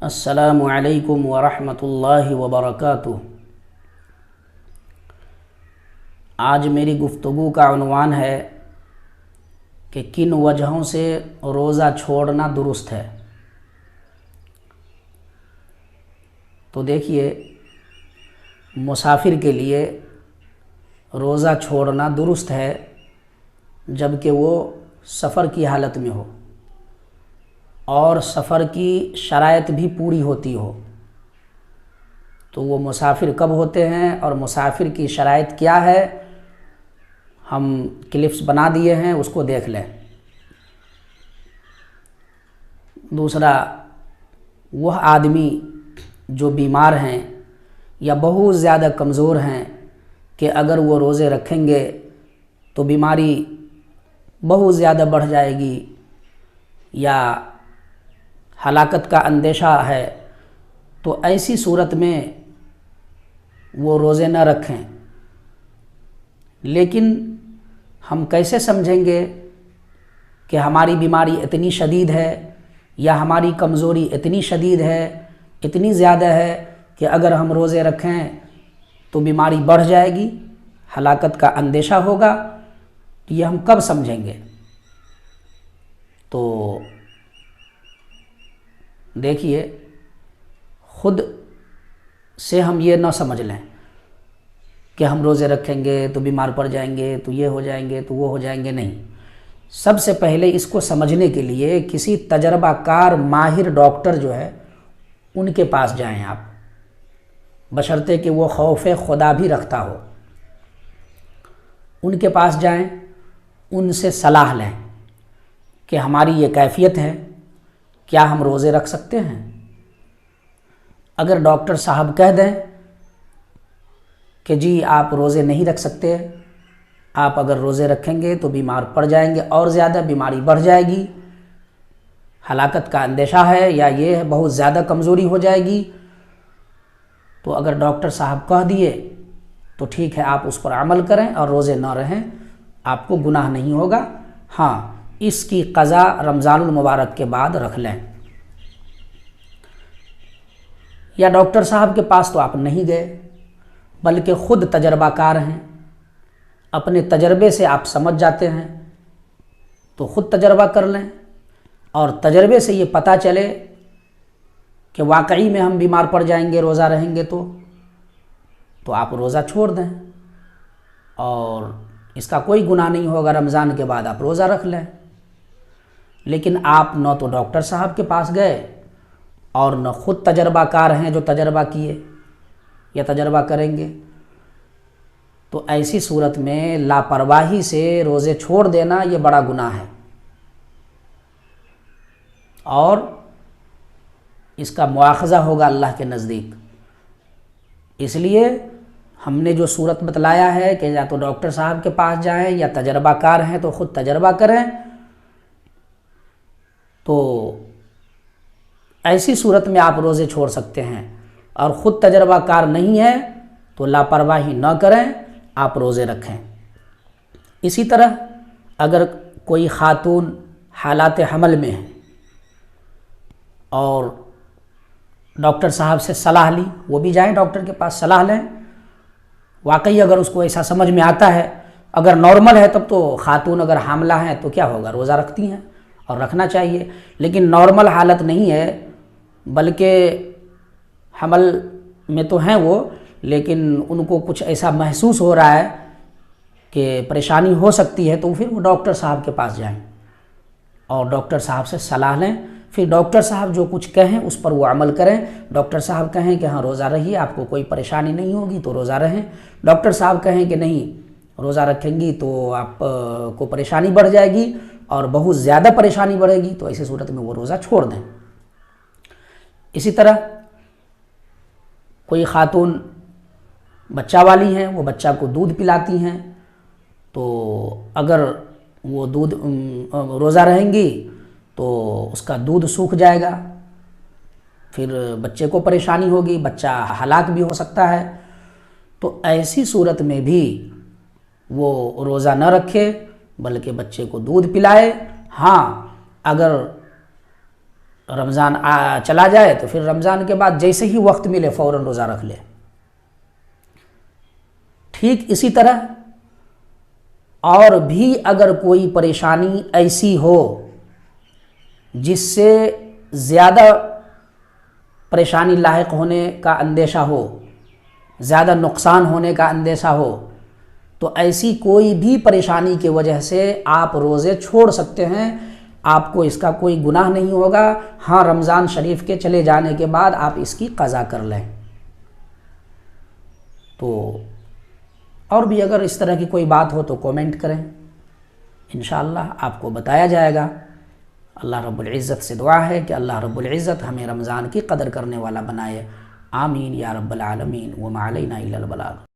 السلام علیکم ورحمۃ اللہ وبرکاتہ۔ آج میری گفتگو کا عنوان ہے کہ کن وجہوں سے روزہ چھوڑنا درست ہے۔ تو دیکھیے، مسافر کے لیے روزہ چھوڑنا درست ہے جب کہ وہ سفر کی حالت میں ہو اور سفر کی شرائط بھی پوری ہوتی ہو۔ تو وہ مسافر کب ہوتے ہیں اور مسافر کی شرائط کیا ہے، ہم کلپس بنا دیے ہیں، اس کو دیکھ لیں۔ دوسرا، وہ آدمی جو بیمار ہیں یا بہت زیادہ کمزور ہیں کہ اگر وہ روزے رکھیں گے تو بیماری بہت زیادہ بڑھ جائے گی یا ہلاکت کا اندیشہ ہے، تو ایسی صورت میں وہ روزے نہ رکھیں۔ لیکن ہم کیسے سمجھیں گے کہ ہماری بیماری اتنی شدید ہے یا ہماری کمزوری اتنی شدید ہے، اتنی زیادہ ہے کہ اگر ہم روزے رکھیں تو بیماری بڑھ جائے گی، ہلاکت کا اندیشہ ہوگا؟ یہ ہم کب سمجھیں گے؟ تو دیکھیے، خود سے ہم یہ نہ سمجھ لیں کہ ہم روزے رکھیں گے تو بیمار پڑ جائیں گے، تو یہ ہو جائیں گے، تو وہ ہو جائیں گے۔ نہیں، سب سے پہلے اس کو سمجھنے کے لیے کسی تجربہ کار ماہر ڈاکٹر جو ہے ان کے پاس جائیں آپ، بشرطے کہ وہ خوف خدا بھی رکھتا ہو۔ ان کے پاس جائیں، ان سے صلاح لیں کہ ہماری یہ کیفیت ہے، کیا ہم روزے رکھ سکتے ہیں؟ اگر ڈاکٹر صاحب کہہ دیں کہ جی آپ روزے نہیں رکھ سکتے، آپ اگر روزے رکھیں گے تو بیمار پڑ جائیں گے اور زیادہ بیماری بڑھ جائے گی، ہلاکت کا اندیشہ ہے یا یہ بہت زیادہ کمزوری ہو جائے گی، تو اگر ڈاکٹر صاحب کہہ دیے تو ٹھیک ہے، آپ اس پر عمل کریں اور روزے نہ رہیں، آپ کو گناہ نہیں ہوگا۔ ہاں، اس کی قضا رمضان المبارک کے بعد رکھ لیں۔ یا ڈاکٹر صاحب کے پاس تو آپ نہیں گئے بلکہ خود تجربہ کار ہیں، اپنے تجربے سے آپ سمجھ جاتے ہیں، تو خود تجربہ کر لیں، اور تجربے سے یہ پتہ چلے کہ واقعی میں ہم بیمار پڑ جائیں گے روزہ رہیں گے تو آپ روزہ چھوڑ دیں، اور اس کا کوئی گناہ نہیں ہوگا، رمضان کے بعد آپ روزہ رکھ لیں۔ لیکن آپ نہ تو ڈاکٹر صاحب کے پاس گئے اور نہ خود تجربہ کار ہیں جو تجربہ کیے یا تجربہ کریں گے، تو ایسی صورت میں لاپرواہی سے روزے چھوڑ دینا یہ بڑا گناہ ہے، اور اس کا مواخذہ ہوگا اللہ کے نزدیک۔ اس لیے ہم نے جو صورت بتلایا ہے کہ یا تو ڈاکٹر صاحب کے پاس جائیں یا تجربہ کار ہیں تو خود تجربہ کریں، تو ایسی صورت میں آپ روزے چھوڑ سکتے ہیں، اور خود تجربہ کار نہیں ہے تو لاپرواہی نہ کریں، آپ روزے رکھیں۔ اسی طرح اگر کوئی خاتون حالات حمل میں ہے اور ڈاکٹر صاحب سے صلاح لی، وہ بھی جائیں ڈاکٹر کے پاس صلاح لیں۔ واقعی اگر اس کو ایسا سمجھ میں آتا ہے، اگر نارمل ہے تب تو خاتون اگر حاملہ ہیں تو کیا ہوگا، روزہ رکھتی ہیں اور رکھنا چاہیے۔ لیکن نارمل حالت نہیں ہے بلکہ حمل میں تو ہیں وہ، لیکن ان کو کچھ ایسا محسوس ہو رہا ہے کہ پریشانی ہو سکتی ہے، تو پھر وہ ڈاکٹر صاحب کے پاس جائیں اور ڈاکٹر صاحب سے صلاح لیں۔ پھر ڈاکٹر صاحب جو کچھ کہیں اس پر وہ عمل کریں۔ ڈاکٹر صاحب کہیں کہ ہاں روزہ رہیے، آپ کو کوئی پریشانی نہیں ہوگی تو روزہ رہیں۔ ڈاکٹر صاحب کہیں کہ نہیں، روزہ رکھیں گی تو آپ کو پریشانی بڑھ جائے گی اور بہت زیادہ پریشانی بڑھے گی، تو ایسی صورت میں وہ روزہ چھوڑ دیں۔ اسی طرح کوئی خاتون بچہ والی ہیں، وہ بچہ کو دودھ پلاتی ہیں، تو اگر وہ روزہ رہیں گی تو اس کا دودھ سوکھ جائے گا، پھر بچے کو پریشانی ہوگی، بچہ ہلاک بھی ہو سکتا ہے۔ تو ایسی صورت میں بھی وہ روزہ نہ رکھے بلکہ بچے کو دودھ پلائے۔ ہاں، اگر رمضان چلا جائے تو پھر رمضان کے بعد جیسے ہی وقت ملے فوراً روزہ رکھ لے۔ ٹھیک اسی طرح اور بھی اگر کوئی پریشانی ایسی ہو جس سے زیادہ پریشانی لاحق ہونے کا اندیشہ ہو، زیادہ نقصان ہونے کا اندیشہ ہو، تو ایسی کوئی بھی پریشانی کی وجہ سے آپ روزے چھوڑ سکتے ہیں، آپ کو اس کا کوئی گناہ نہیں ہوگا۔ ہاں، رمضان شریف کے چلے جانے کے بعد آپ اس کی قضا کر لیں۔ تو اور بھی اگر اس طرح کی کوئی بات ہو تو کومنٹ کریں، انشاءاللہ آپ کو بتایا جائے گا۔ اللہ رب العزت سے دعا ہے کہ اللہ رب العزت ہمیں رمضان کی قدر کرنے والا بنائے، آمین یا رب العالمین، وما علینا الا البلاغ۔